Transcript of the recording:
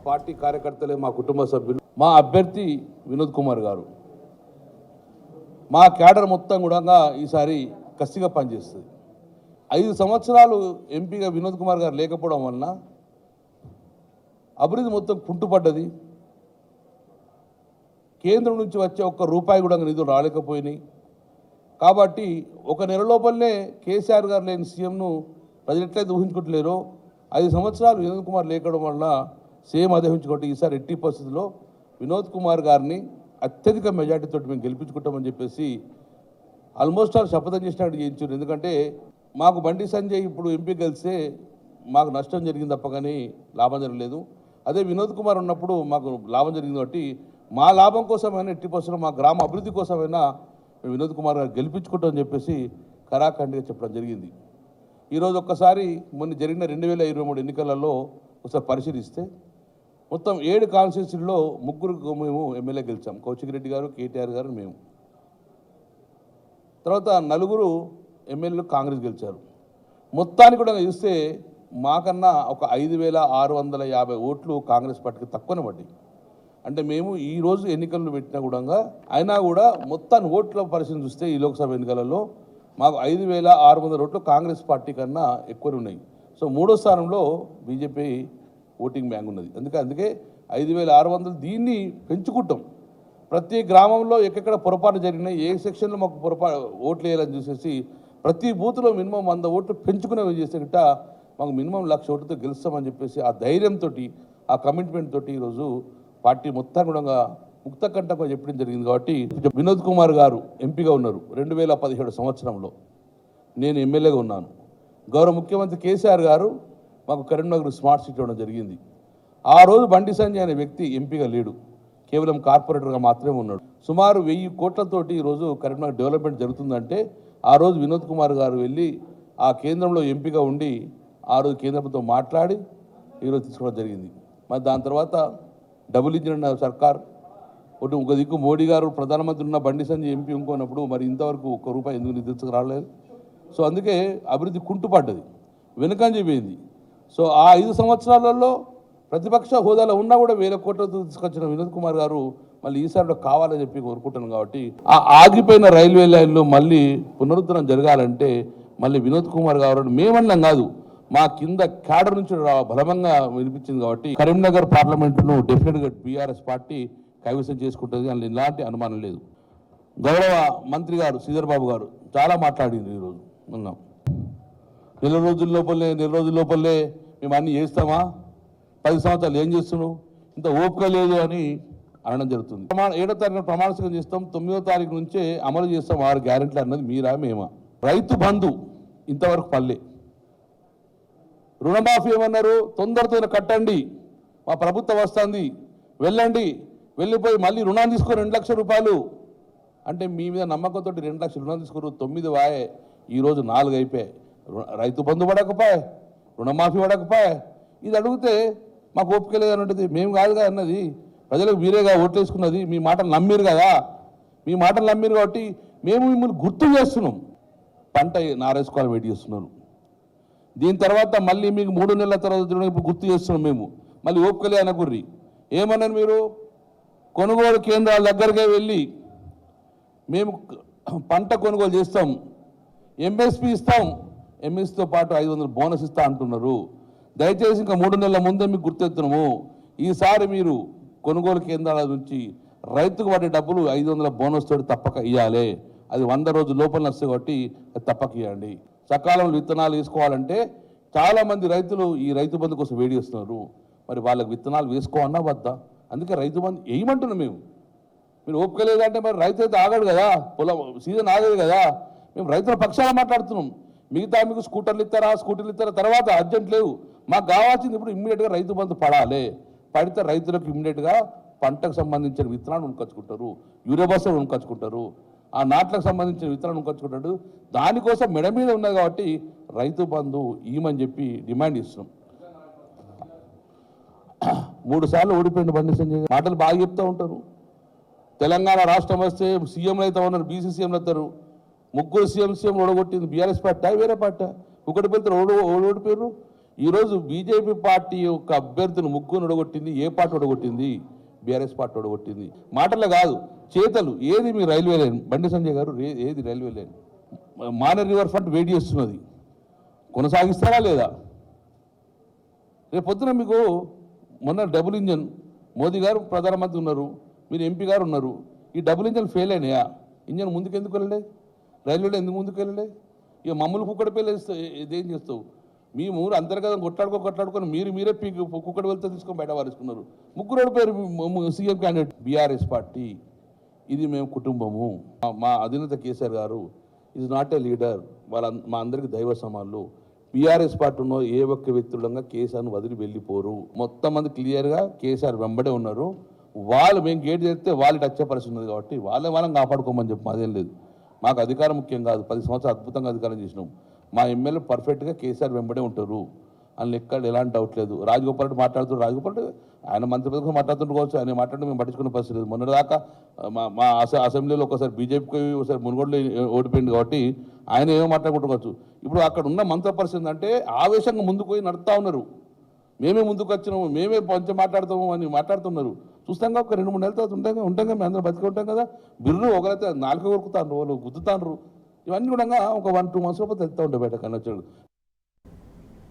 Party కార్యకర్తలే, మా కుటుంబ సభ్యులు, మా అభ్యర్థి వినోద్ కుమార్ గారు, మా క్యాడర్ మొత్తం కూడా ఈసారి కసిగా పనిచేస్తుంది. 5 సంవత్సరాలు ఎంపీగా వినోద్ కుమార్ గారు లేకపోవడం వలన అభివృద్ధి మొత్తం కుంటుపడ్డది. కేంద్రం నుంచి వచ్చే ఒక్క రూపాయి కూడా నిధులు రాలేకపోయినాయి. కాబట్టి ఒక నెల లోపలనే కేసీఆర్ గారు లేని సీఎంను ప్రజలు ఎట్లయితే ఊహించుకుంటలేరో 5 సంవత్సరాలు వినోద్ కుమార్ లేకపోవడం వల్ల సేమ్ అదే ఊహించుకుంటే ఈసారి ఎట్టి పరిస్థితుల్లో వినోద్ కుమార్ గారిని అత్యధిక మెజార్టీతో మేము గెలిపించుకుంటామని చెప్పేసి ఆల్మోస్ట్ ఆల్ శపథం చేసినట్టు చేయించారు. ఎందుకంటే మాకు బండి సంజయ్ ఇప్పుడు ఎంపీ గెలిస్తే మాకు నష్టం జరిగింది తప్ప కానీ లాభం జరగలేదు. అదే వినోద్ కుమార్ ఉన్నప్పుడు మాకు లాభం జరిగింది. కాబట్టి మా లాభం కోసమైనా ఎట్టి పరిస్థితుల్లో మా గ్రామ అభివృద్ధి కోసమైనా మేము వినోద్ కుమార్ గారు గెలిపించుకుంటామని చెప్పేసి ఖరాఖండిగా చెప్పడం జరిగింది. ఈరోజు ఒక్కసారి మొన్న జరిగిన 2023 ఎన్నికలలో ఒకసారి పరిశీలిస్తే మొత్తం 7 కాన్స్టిట్యూన్సీల్లో 3 మేము ఎమ్మెల్యే గెలిచాం. కౌశిక్ రెడ్డి గారు, కేటీఆర్ గారు, మేము. తర్వాత 4 ఎమ్మెల్యేలు కాంగ్రెస్ గెలిచారు. మొత్తానికి కూడా చూస్తే మాకన్నా ఒక 5,650 ఓట్లు కాంగ్రెస్ పార్టీకి తక్కువనే పడ్డాయి. అంటే మేము ఈరోజు ఎన్నికలను పెట్టినా కూడా అయినా కూడా మొత్తాన్ని ఓట్ల పరిస్థితి చూస్తే ఈ లోక్సభ ఎన్నికలలో మాకు 5,600 ఓట్లు కాంగ్రెస్ పార్టీ కన్నా ఎక్కువనే ఉన్నాయి. సో 3వ స్థానంలో బీజేపీ ఓటింగ్ బ్యాంక్ ఉన్నది. అందుకే 5,600 దీన్ని పెంచుకుంటాం. ప్రతి గ్రామంలో ఎక్కడ పొరపాటు జరిగినాయి, ఏ సెక్షన్లో మాకు ఓట్లు వేయాలని చూసేసి ప్రతి బూత్లో మినిమం 100 ఓట్లు పెంచుకునేవి చేస్తే గిట్ట మాకు మినిమం 1,00,000 ఓట్లతో గెలుస్తామని చెప్పేసి ఆ ధైర్యంతో, ఆ కమిట్మెంట్ తోటి ఈరోజు పార్టీ మొత్తం కూడా ముక్తకంఠంగా చెప్పడం జరిగింది. కాబట్టి వినోద్ కుమార్ గారు ఎంపీగా ఉన్నారు 2017 సంవత్సరంలో. నేను ఎమ్మెల్యేగా ఉన్నాను. గౌరవ ముఖ్యమంత్రి కేసీఆర్ గారు మాకు కరీంనగర్ స్మార్ట్ సిటీ ఇవ్వడం జరిగింది. ఆ రోజు బండి సంజయ్ అనే వ్యక్తి ఎంపీగా లేడు, కేవలం కార్పొరేటర్గా మాత్రమే ఉన్నాడు. సుమారు 1000 కోట్లతోటి ఈరోజు కరీంనగర్ డెవలప్మెంట్ జరుగుతుందంటే ఆ రోజు వినోద్ కుమార్ గారు వెళ్ళి ఆ కేంద్రంలో ఎంపీగా ఉండి ఆ రోజు కేంద్రంతో మాట్లాడి ఈరోజు తీసుకోవడం జరిగింది. మరి దాని తర్వాత డబుల్ ఇంజిన్ సర్కార్ ఒకటి, ఒక దిక్కు మోడీ గారు ప్రధానమంత్రి ఉన్న బండి సంజయ్ ఎంపీ ఇంకోనప్పుడు మరి ఇంతవరకు ₹1 ఎందుకు నిధులకు రాలేదు. సో అందుకే అభివృద్ధి కుంటుపడ్డది, వెనుకంజపోయింది. సో ఆ 5 సంవత్సరాలలో ప్రతిపక్ష హోదాలో ఉన్నా కూడా 1000 కోట్లతో తీసుకొచ్చిన వినోద్ కుమార్ గారు మళ్ళీ ఈసారిలో కావాలని చెప్పి కోరుకుంటున్నాను. కాబట్టి ఆ ఆగిపోయిన రైల్వే లైన్లో మళ్ళీ పునరుద్ధరణ జరగాలంటే మళ్ళీ వినోద్ కుమార్ గారు మేమన్నాం కాదు, మా కింద క్యాడర్ నుంచి బలమంగా వినిపించింది. కాబట్టి కరీంనగర్ పార్లమెంటును డెఫినెట్గా బీఆర్ఎస్ పార్టీ కైవసం చేసుకుంటుంది, అందులో ఎలాంటి అనుమానం లేదు. గౌరవ మంత్రి గారు శ్రీధర్ బాబు గారు చాలా మాట్లాడింది ఈరోజు. ఉన్నాం నెల రోజుల లోపలే మేము అన్నీ చేస్తామా, 10 సంవత్సరాలు ఏం చేస్తున్నావు, ఇంత ఓపిక లేదు అని అనడం జరుగుతుంది. 7వ తారీఖున ప్రమాణ స్వీకారం చేస్తాం, 9వ తారీఖు నుంచే అమలు చేస్తాం 6 గ్యారెంటీలు అన్నది మీరా మేమా. రైతు బంధు ఇంతవరకు పల్లె. రుణమాఫీ ఏమన్నారు, తొందరతో కట్టండి, మా ప్రభుత్వం వస్తుంది, వెళ్ళండి, వెళ్ళిపోయి మళ్ళీ రుణాన్ని తీసుకొని 2 లక్షల రూపాయలు అంటే మీ మీద నమ్మకంతో 2 లక్షలు రుణం తీసుకున్నారు. 9 వాయే, ఈరోజు 4 అయిపోయాయి. రైతు బంధు పడకపోయా, రుణమాఫీ పడకపోయా. ఇది అడిగితే మాకు ఓపిక లేదని ఉంటుంది. మేము కాదుగా అన్నది, ప్రజలకు మీరేగా ఓట్లు వేసుకున్నది, మీ మాటలు నమ్మిరు కదా, మీ మాటలు నమ్మిరు కాబట్టి మేము మిమ్మల్ని గుర్తు చేస్తున్నాం. పంట నారేసుకోవాలి వెయిట్ చేస్తున్నారు. దీని తర్వాత మళ్ళీ మీకు 3 నెలల తర్వాత ఇప్పుడు గుర్తు చేస్తున్నాం. మేము మళ్ళీ ఓపికలే అనకుర్రి. ఏమన్నారు మీరు, కొనుగోలు కేంద్రాల దగ్గరకే వెళ్ళి మేము పంట కొనుగోలు చేస్తాం, ఎంఎస్పీ ఇస్తాం, ఎంఎస్తో పాటు 500 బోనస్ ఇస్తా అంటున్నారు. దయచేసి ఇంకా 3 నెలల ముందే మీకు గుర్తెత్తున్నాము, ఈసారి మీరు కొనుగోలు కేంద్రాల నుంచి రైతుకు పడే డబ్బులు 500 బోనస్ తోటి తప్పక ఇవ్వాలి. అది 100 రోజుల లోపల వస్తాయి కాబట్టి అది తప్పక ఇవ్వండి. సకాలంలో విత్తనాలు వేసుకోవాలంటే చాలామంది రైతులు ఈ రైతు బంధు కోసం వేడి చేస్తున్నారు. మరి వాళ్ళకి విత్తనాలు వేసుకోవన్నా వద్దా? అందుకే రైతు బంధు వేయమంటున్నాం మేము. మీరు ఓపిక లేదంటే మరి రైతు అయితే ఆగడు కదా, పొలం సీజన్ ఆగదు కదా. మేము రైతుల పక్షాన మాట్లాడుతున్నాం. మిగతా మీకు స్కూటర్లు ఇస్తారా తర్వాత అర్జెంట్ లేవు. మాకు కావాల్సింది ఇప్పుడు ఇమ్మీడియట్గా రైతు బంధు పడాలి. పడితే రైతులకు ఇమ్మీడియట్గా పంటకు సంబంధించిన విత్తనాలు ఉనుకొచ్చుకుంటారు, యూరియా బస్తాలు ఉనుకొచ్చుకుంటారు, ఆ నాట్లకు సంబంధించిన విత్తనాలు ఉనుకొచ్చుకుంటాడు. దానికోసం మెడ మీద ఉన్నది కాబట్టి రైతు బంధు ఇవ్వమని చెప్పి డిమాండ్ ఇస్తున్నాం. 3 సార్లు ఓడిపోయింది బండి సంజయ్. మాటలు బాగా చెప్తూ ఉంటారు. తెలంగాణ రాష్ట్రం వస్తే సీఎంలు అయితే ఉన్నారు, బీసీ సీఎంలు అవుతారు. 3 సీఎంలు ఓడగొట్టింది బీఆర్ఎస్ పార్టీ, వేరే పార్టీ. ఒకటి పెళ్తారు ఓడిపోయారు. ఈరోజు బీజేపీ పార్టీ యొక్క అభ్యర్థులు ముగ్గురు ఒడగొట్టింది ఏ పార్టీ ఒడగొట్టింది? బీఆర్ఎస్ పార్టీ ఒడగొట్టింది. మాటలే కాదు, చేతలు. ఏది మీ రైల్వే లైన్? బండి సంజయ్ గారు, ఏది railway line? Maner river front wait చేస్తున్నది, కొనసాగిస్తారా లేదా? రేపు పొద్దున మీకు మొన్న డబుల్ ఇంజన్, మోదీ గారు ప్రధానమంత్రి ఉన్నారు, మీరు ఎంపీ గారు ఉన్నారు, ఈ డబుల్ ఇంజన్ ఫెయిల్ అయినాయా? ఇంజన్ ముందుకు ఎందుకు వెళ్ళలే? రైల్వేలో ఎందుకు ముందుకు వెళ్ళలే? ఇక మమ్మల్ని కుక్కడి పేర్లు ఇదేం చేస్తావు? మీ ఊరు అంతర్గతం కొట్లాడుకొని మీరే కుక్కడి వెళ్తే తీసుకొని బయట వారేసుకున్నారు. ముగ్గురు పేరు సీఎం క్యాండిడేట్. బీఆర్ఎస్ పార్టీ ఇది మేము కుటుంబము. మా అధినేత కేసీఆర్ గారు ఈజ్ నాట్ ఏ లీడర్. మా అందరికి దైవ సమానులు. బీఆర్ఎస్ పార్టీ ఉన్న ఏ ఒక్క వ్యక్తులంగా కేసీఆర్ను వదిలి వెళ్ళిపోరు. మొత్తం మంది క్లియర్గా కేసీఆర్ వెంబడే ఉన్నారు. వాళ్ళు మేము గేట్ చేస్తే వాళ్ళు టచ్ పరిస్థితి ఉన్నది కాబట్టి వాళ్ళని కాపాడుకోమని చెప్పి అదేం లేదు. మాకు అధికారం ముఖ్యం కాదు. 10 సంవత్సరాలు అద్భుతంగా అధికారం చేసినాం. మా ఎమ్మెల్యే పర్ఫెక్ట్గా కేసీఆర్ వెంబడే ఉంటారు అని ఎక్కడ ఎలాంటి డౌట్ లేదు. రాజగోపాల్ రెడ్డి మాట్లాడుతున్నారు. రాజగోపాల్ రెడ్డి ఆయన మంత్రి పదవి మాట్లాడుతుండవచ్చు, ఆయన మాట్లాడితే మేము పట్టించుకునే పరిస్థితి లేదు. మొన్నటిదాకా మా అసెంబ్లీలో ఒకసారి బీజేపీకి ఒకసారి మునుగోడులో ఓడిపోయింది కాబట్టి ఆయన ఏమో మాట్లాడుకుంటుకోవచ్చు. ఇప్పుడు అక్కడ ఉన్న మంత్రి పరిస్థితి అంటే ఆవేశంగా ముందుకు పోయి నడుస్తూ ఉన్నారు. మేమే ముందుకు వచ్చినాము, మేమే పంచ మాట్లాడతాము అని మాట్లాడుతున్నారు. చూస్తాంగా ఒక 2-3 నెలల తర్వాత ఉంటాం మేము అందరం బతికి ఉంటాం కదా. బిర్రు ఒకరైతే 4 కొరుకుతాను, వాళ్ళు గుద్దుతాండ్రు. ఇవన్నీ కూడా ఒక 1-2 మంత్స్ లోపల తెలుస్తూ ఉంటాయి బయట కన్నా.